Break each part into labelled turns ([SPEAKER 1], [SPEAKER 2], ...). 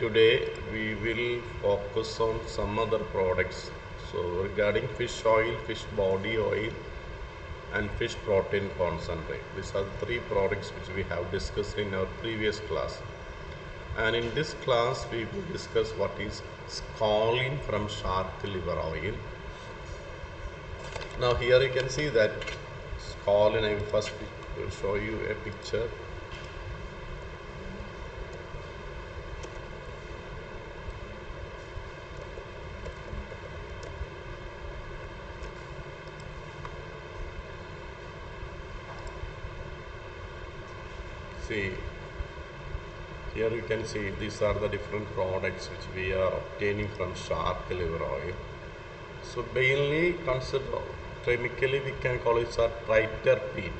[SPEAKER 1] today we will focus on some other products. So regarding fish oil, fish body oil and fish protein concentrate. These are the three products which we have discussed in our previous class. And in this class we will discuss what is scoline from shark liver oil. Now here you can see that scoline. I will first show you a picture. See, here you can see these are the different products which we are obtaining from shark liver oil. So mainly consider chemically we can call it a triterpene.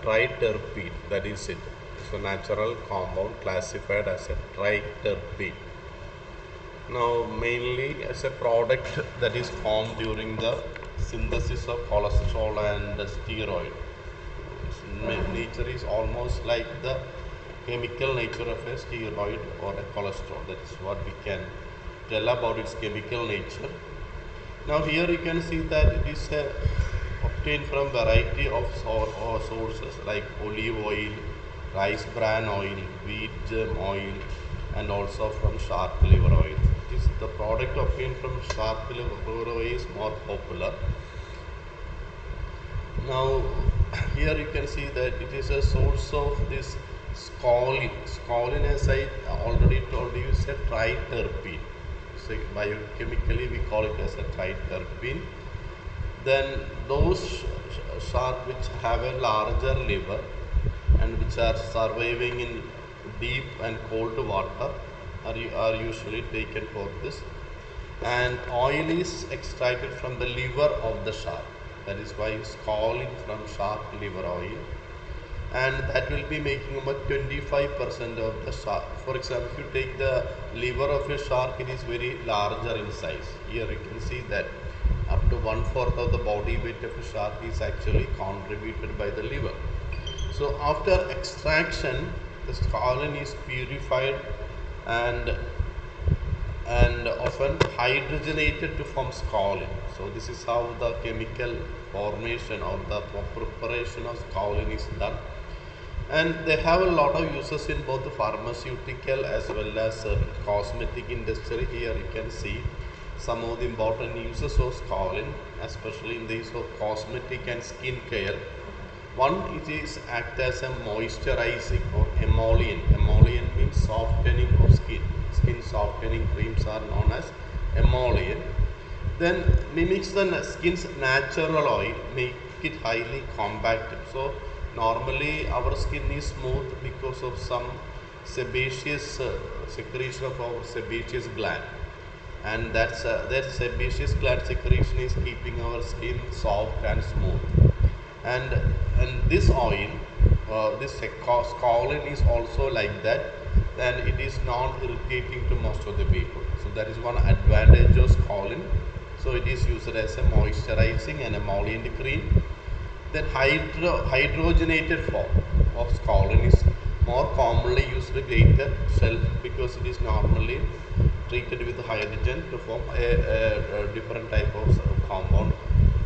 [SPEAKER 1] Triterpene, that is it. It's a natural compound classified as a triterpene. Now mainly as a product that is formed during the synthesis of cholesterol and steroid. Nature is almost like the chemical nature of a steroid or a cholesterol. That is what we can tell about its chemical nature. Now here you can see that it is obtained from variety of sources like olive oil, rice bran oil, wheat germ oil, and also from shark liver oil. It is the product obtained from shark liver oil is more popular. Now here you can see that it is a source of this scoline. Scoline, as I already told you, is a triterpene. So biochemically we call it as a triterpene. Then those shark which have a larger liver and which are surviving in deep and cold water are usually taken for this. And oil is extracted from the liver of the shark. That is why it's calling from shark liver oil, and that will be making about 25% of the shark. For example, if you take the liver of a shark, it is very larger in size. Here you can see that up to 1/4 of the body weight of a shark is actually contributed by the liver. So after extraction, the scoline is purified and often hydrogenated to form scoline. So this is how the chemical formation or the preparation of scoline is done. And they have a lot of uses in both the pharmaceutical as well as cosmetic industry. Here you can see some of the important uses of scoline, especially in the use of cosmetic and skin care. One, it is act as a moisturizing or emollient. Emollient means softening of skin. Skin softening creams are known as emollient. Then mimics the skin's natural oil, make it highly compacted. So normally our skin is smooth because of some sebaceous secretion of our sebaceous gland, and that sebaceous gland secretion is keeping our skin soft and smooth. And this oil, this scoline is also like that, and it is non-irritating to most of the people. So that is one advantage of scoline. So it is used as a moisturizing and emollient cream. Then hydrogenated form of scoline is more commonly used to greater shelf because it is normally treated with hydrogen to form a different type of compound,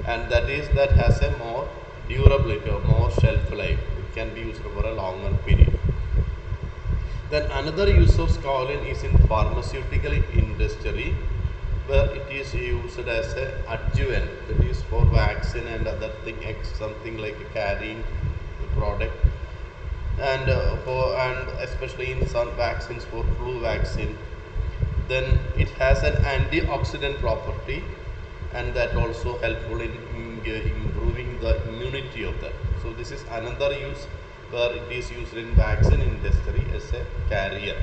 [SPEAKER 1] and that has a more durability or more shelf life. It can be used for a longer period. Then another use of scoline is in pharmaceutical industry, where it is used as a adjuvant, that is for vaccine and other thing, something like a carrying product, and especially in some vaccines for flu vaccine. Then it has an antioxidant property, and that also helpful in improving the immunity of that. So this is another use where it is used in vaccine industry as a carrier.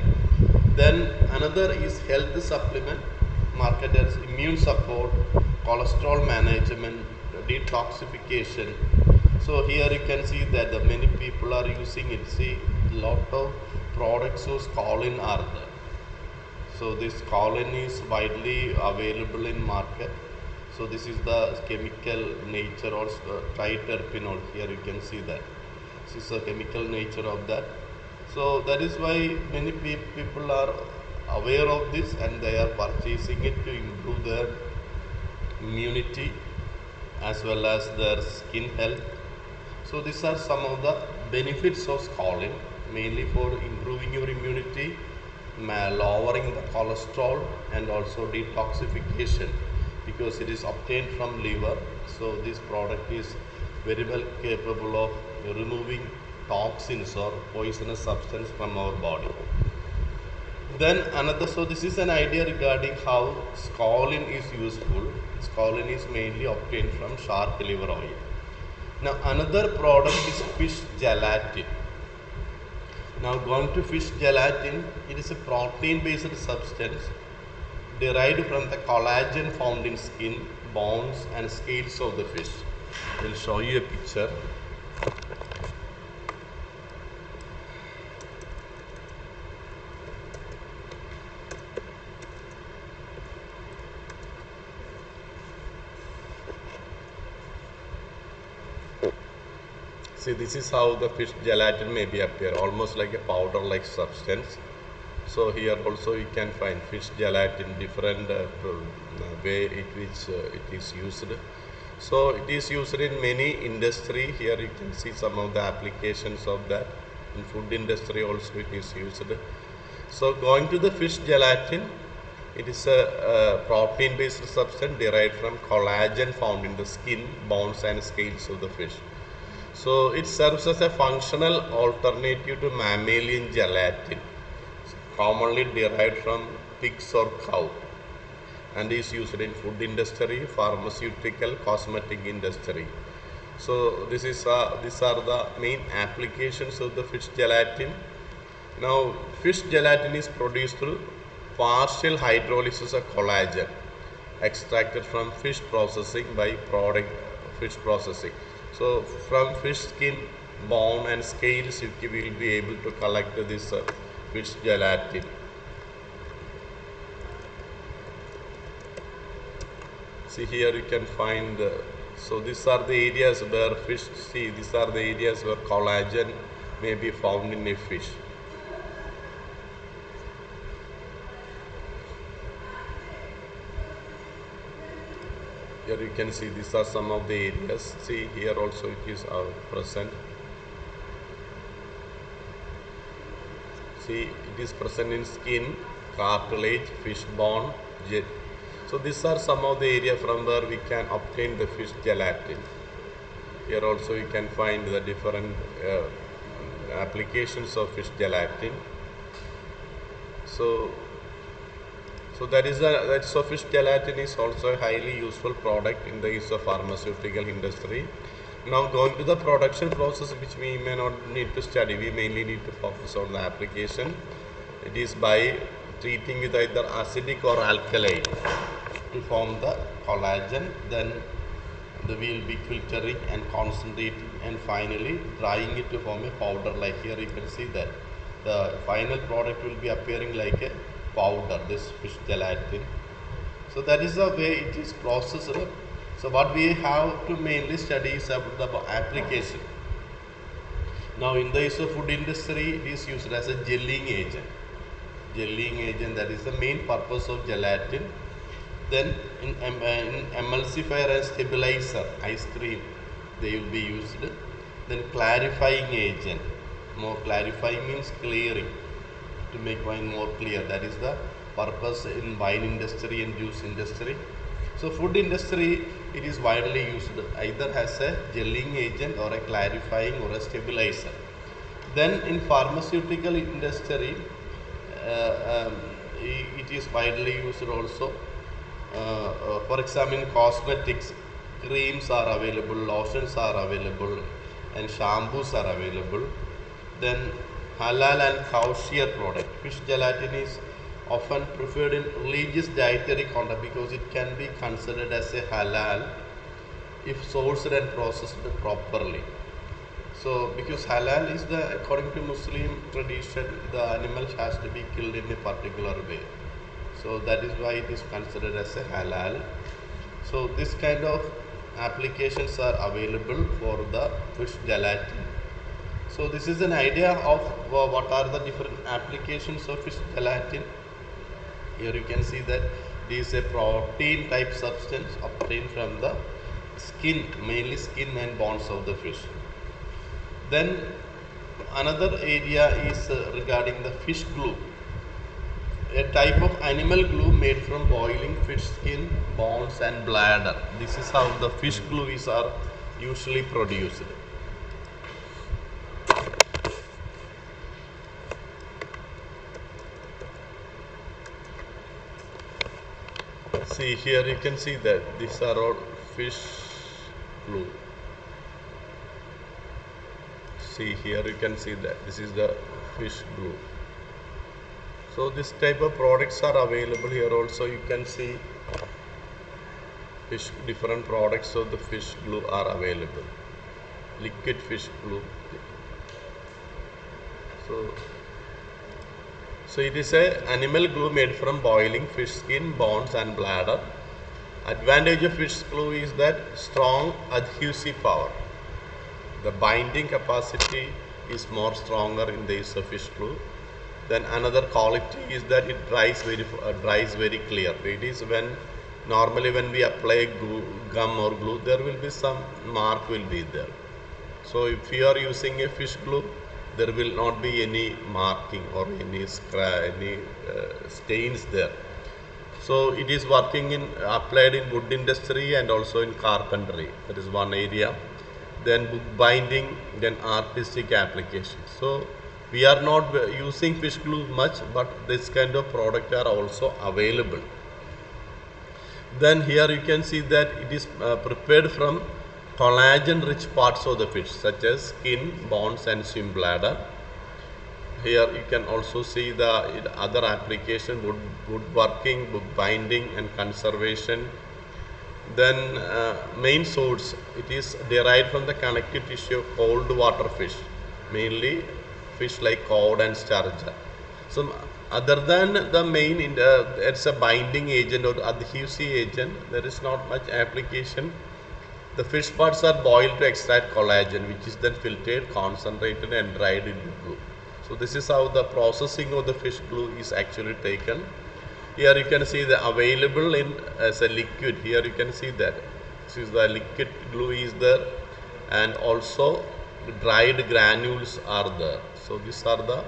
[SPEAKER 1] Then another is health supplement, marketed as immune support, cholesterol management, detoxification. So here you can see that the many people are using it. See, lot of products of scoline are there. So this scoline is widely available in market. So this is the chemical nature or triterpene. Here you can see that this is the chemical nature of that. So that is why many people are aware of this and they are purchasing it to improve their immunity as well as their skin health. So these are some of the benefits of scalding, mainly for improving your immunity, lowering the cholesterol, and also detoxification because it is obtained from liver. So this product is very well capable of removing toxins or poisonous substance from our body. Then another, so this is an idea regarding how scoline is useful. Scoline is mainly obtained from shark liver oil. Now another product is fish gelatin. Now going to fish gelatin, it is a protein-based substance derived from the collagen found in skin, bones and scales of the fish. I will show you a picture. See, this is how the fish gelatin may be appear, almost like a powder-like substance. So here also you can find fish gelatin different way it is used. So it is used in many industry. Here you can see some of the applications of that. In food industry also it is used. So going to the fish gelatin, it is a protein-based substance derived from collagen found in the skin, bones and scales of the fish. So it serves as a functional alternative to mammalian gelatin, commonly derived from pigs or cow, and is used in food industry, pharmaceutical, cosmetic industry. So these are the main applications of the fish gelatin. Now fish gelatin is produced through partial hydrolysis of collagen extracted from fish processing by product fish processing. So from fish skin, bone and scales you will be able to collect this fish gelatin. See here you can find so these are the areas where fish, see these are the areas where collagen may be found in a fish. Here you can see these are some of the areas. See here also it is present. See it is present in skin, cartilage, fish bone, jet. So these are some of the area from where we can obtain the fish gelatin. Here also you can find the different applications of fish gelatin. So so fish gelatin is also a highly useful product in the use of pharmaceutical industry. Now going to the production process, which we may not need to study, we mainly need to focus on the application. It is by treating with either acidic or alkaline to form the collagen, then we will be filtering and concentrating and finally drying it to form a powder. Like here you can see that the final product will be appearing like a powder, this fish gelatin. So that is the way it is processed. So what we have to mainly study is about the application. Now in the use of food industry, it is used as a gelling agent. Gelling agent, that is the main purpose of gelatin. Then in emulsifier and stabilizer, ice cream, they will be used. Then clarifying agent, more clarifying means clearing, to make wine more clear. That is the purpose in wine industry and juice industry. So food industry, it is widely used either as a gelling agent or a clarifying or a stabilizer. Then in pharmaceutical industry, it is widely used also. For example, in cosmetics, creams are available, lotions are available, and shampoos are available. Then halal and kosher product. Fish gelatin is often preferred in religious dietary context because it can be considered as a halal if sourced and processed properly. So because halal is the, according to Muslim tradition, the animal has to be killed in a particular way. So that is why it is considered as a halal. So this kind of applications are available for the fish gelatin. So this is an idea of what are the different applications of fish gelatin. Here you can see that it is a protein type substance obtained from the skin, mainly skin and bones of the fish. Then another area is regarding the fish glue, a type of animal glue made from boiling fish skin, bones and bladder. This is how the fish glue is are usually produced. See here you can see that these are all fish glue. See here you can see that this is the fish glue. So this type of products are available here also. You can see fish different products of the fish glue are available. Liquid fish glue. So So it is a animal glue made from boiling fish skin, bones and bladder. Advantage of fish glue is that strong adhesive power. The binding capacity is more stronger in the use of fish glue. Then another quality is that it dries very clear. It is when normally when we apply gum or glue, there will be some mark will be there. So if you are using a fish glue, there will not be any marking or any stains there. So it is working in applied in wood industry and also in carpentry. That is one area. Then book binding, then artistic application. So we are not using fish glue much, but this kind of product are also available. Then here you can see that it is prepared from collagen rich parts of the fish such as skin, bones and swim bladder. Here you can also see the other application, woodworking, book binding and conservation. Then main source, it is derived from the connective tissue of cold water fish, mainly fish like cod and sturgeon. So other than the main, it's a binding agent or adhesive agent, there is not much application. The fish parts are boiled to extract collagen, which is then filtered, concentrated and dried into glue. So this is how the processing of the fish glue is actually taken. Here you can see the available in as a liquid. Here you can see that this is the liquid glue is there, and also dried granules are there. So these are the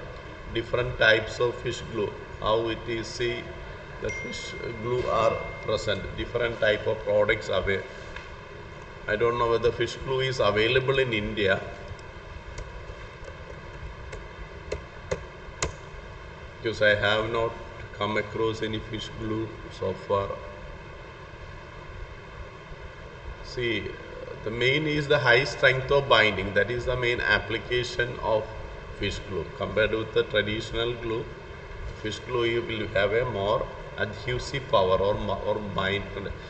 [SPEAKER 1] different types of fish glue. How it is, see the fish glue are present. Different type of products available. I don't know whether fish glue is available in India, because I have not come across any fish glue so far. See, the main is the high strength of binding. That is the main application of fish glue. Compared with the traditional glue, fish glue you will have a more adhesive power or bind,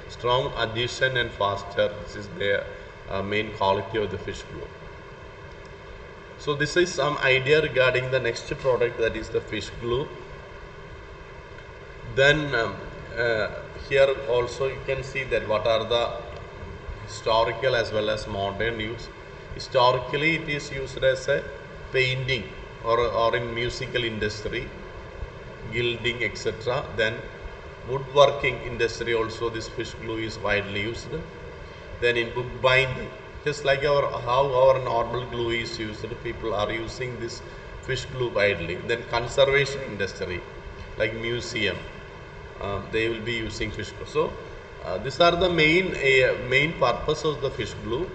[SPEAKER 1] strong adhesion and faster. This is the main quality of the fish glue. So this is some idea regarding the next product, that is the fish glue. Then here also you can see that what are the historical as well as modern use. Historically it is used as a painting or in musical industry, gilding etc. Then woodworking industry also this fish glue is widely used. Then in book binding, just like how our normal glue is used, people are using this fish glue widely. Then conservation industry like museum, they will be using fish glue. So these are the main purpose of the fish glue.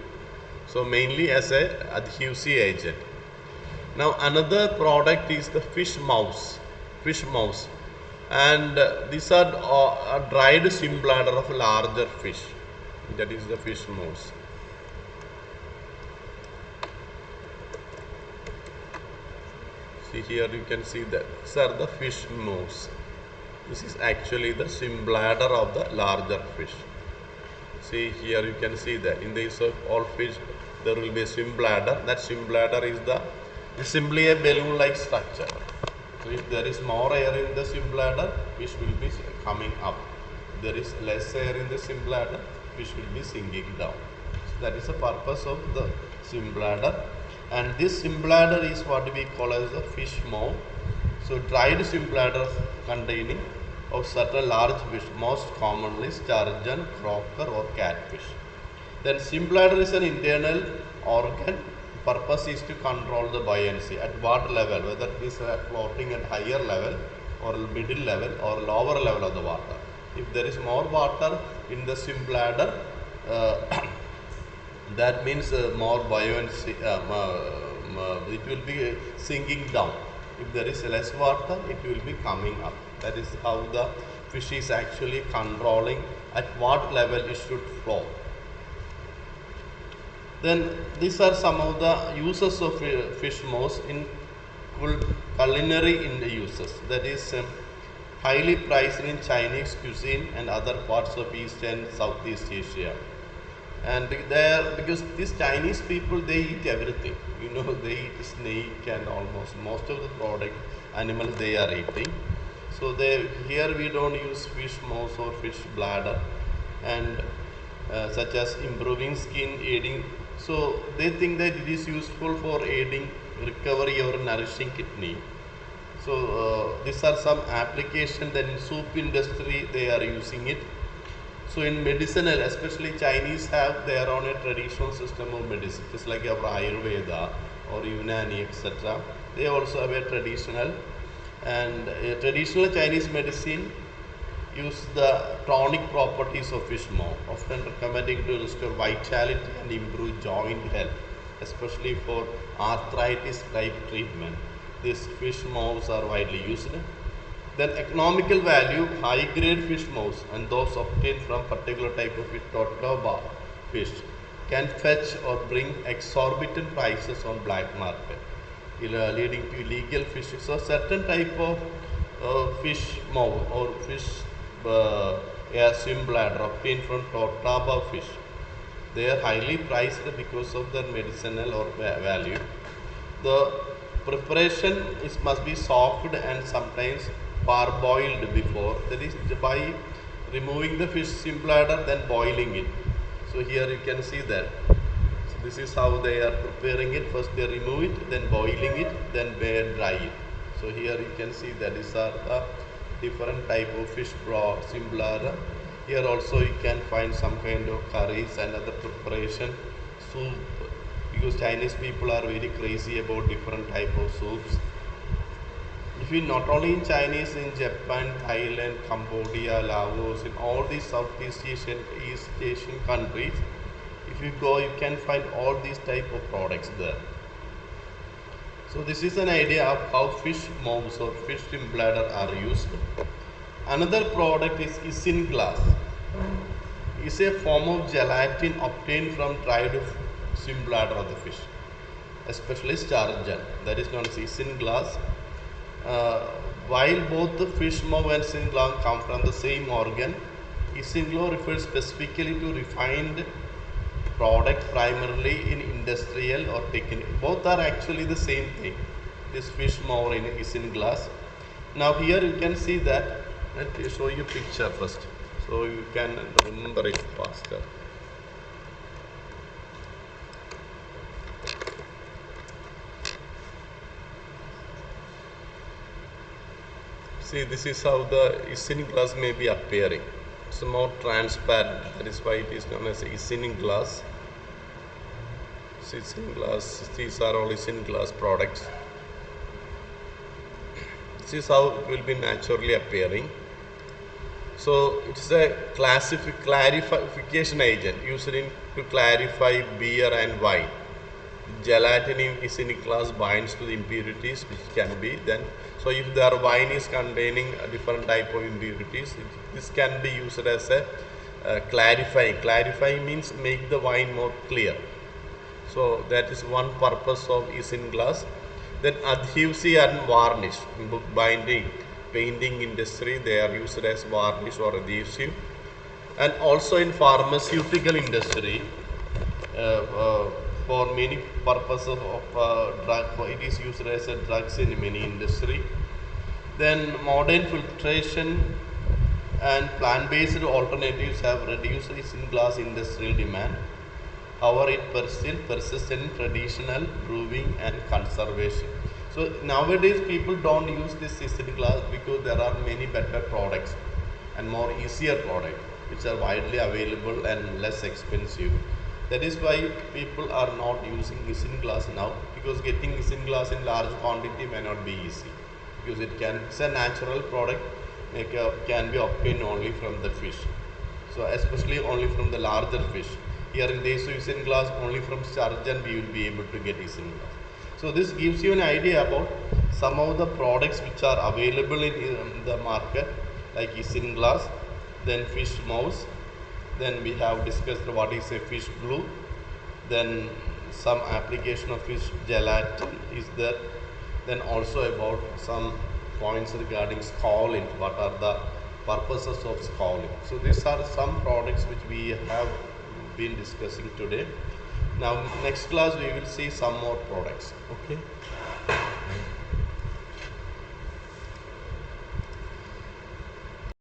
[SPEAKER 1] So mainly as a adhesive agent. Now another product is the fish mouse, and these are a dried swim bladder of larger fish. That is the fish mouse. See here you can see that these are the fish mouse. This is actually the swim bladder of the larger fish. See here you can see that in the case of all fish there will be a swim bladder. That swim bladder is simply a balloon like structure. So if there is more air in the swim bladder, fish will be coming up. If there is less air in the swim bladder, fish will be sinking down. So that is the purpose of the swim bladder. And this bladder is what we call as a fish maw. So dried bladder containing of certain large fish, most commonly sturgeon, croaker or catfish. Then bladder is an internal organ. Purpose is to control the buoyancy at what level, whether it is floating at higher level or middle level or lower level of the water. If there is more water in the bladder, uh, that means more buoyancy, it will be sinking down. If there is less water, it will be coming up. That is how the fish is actually controlling at what level it should flow. Then these are some of the uses of fish maws in culinary in the uses. That is highly prized in Chinese cuisine and other parts of East and Southeast Asia. And there, because these Chinese people, they eat everything. You know, they eat snake and almost most of the product animals they are eating. So they, here we don't use fish maws or fish bladder, and such as improving skin, aiding. So they think that it is useful for aiding recovery or nourishing kidney. So these are some application. Then in soup industry they are using it. So in medicinal, especially Chinese have their own traditional system of medicine, just like our Ayurveda or Unani, etc. They also have a traditional, and a traditional Chinese medicine use the tonic properties of fish maw, often recommending to restore vitality and improve joint health, especially for arthritis type treatment. These fish maws are widely used. Then economical value, high grade fish maws and those obtained from particular type of fish, totoba fish, can fetch or bring exorbitant prices on black market, leading to illegal fishing. So certain type of fish maw or fish swim bladder obtained from totoba fish, they are highly priced because of their medicinal or value. The preparation is must be soaked and sometimes parboiled before. That is by removing the fish bladder, then boiling it. So here you can see that. So this is how they are preparing it. First they remove it, then boiling it, then they dry it. So here you can see that these are the different type of fish bladder. Here also you can find some kind of curries and other preparation, soup, because Chinese people are very crazy about different type of soups. If you not only in Chinese, in Japan, Thailand, Cambodia, Laos, in all these Southeast Asian, East Asian countries, if you go, you can find all these type of products there. So this is an idea of how fish maws or fish bladder are used. Another product is isinglass. It's a form of gelatin obtained from dried swim bladder of the fish, especially sturgeon. That is known as isinglass. While both the fish maw and isinglass come from the same organ, isinglass refers specifically to refined product primarily in industrial or technical. Both are actually the same thing. This fish maw in isinglass. Now here you can see that. Let me show you picture first, so you can remember it faster. See, this is how the isinglass may be appearing. It's more transparent. That is why it is known as isinglass. Isinglass. These are all isinglass products. This is how it will be naturally appearing. So it's a clarification agent used to clarify beer and wine. Gelatin in isinglass binds to the impurities which can be then. So if their wine is containing a different type of impurities, this can be used as a clarifying. Clarifying means make the wine more clear. So that is one purpose of isinglass. Then adhesive and varnish, book binding, painting industry, they are used as varnish or adhesive. And also in pharmaceutical industry, for many purposes of drug, it is used as a drugs in many industry. Then modern filtration and plant-based alternatives have reduced isinglass industrial demand. However, it still persists in traditional brewing and conservation. So nowadays people don't use this seasoning glass because there are many better products and more easier products which are widely available and less expensive. That is why people are not using isinglass now, because getting isinglass in large quantity may not be easy, because it's a natural product, can be obtained only from the fish. So especially only from the larger fish. Here in the isinglass, only from sturgeon we will be able to get isinglass. So this gives you an idea about some of the products which are available in the market, like isinglass, then fish mouse, then we have discussed what is a fish glue, then some application of fish gelatin is there, then also about some points regarding scalding, what are the purposes of scalding. So these are some products which we have been discussing today. Now next class we will see some more products. Okay.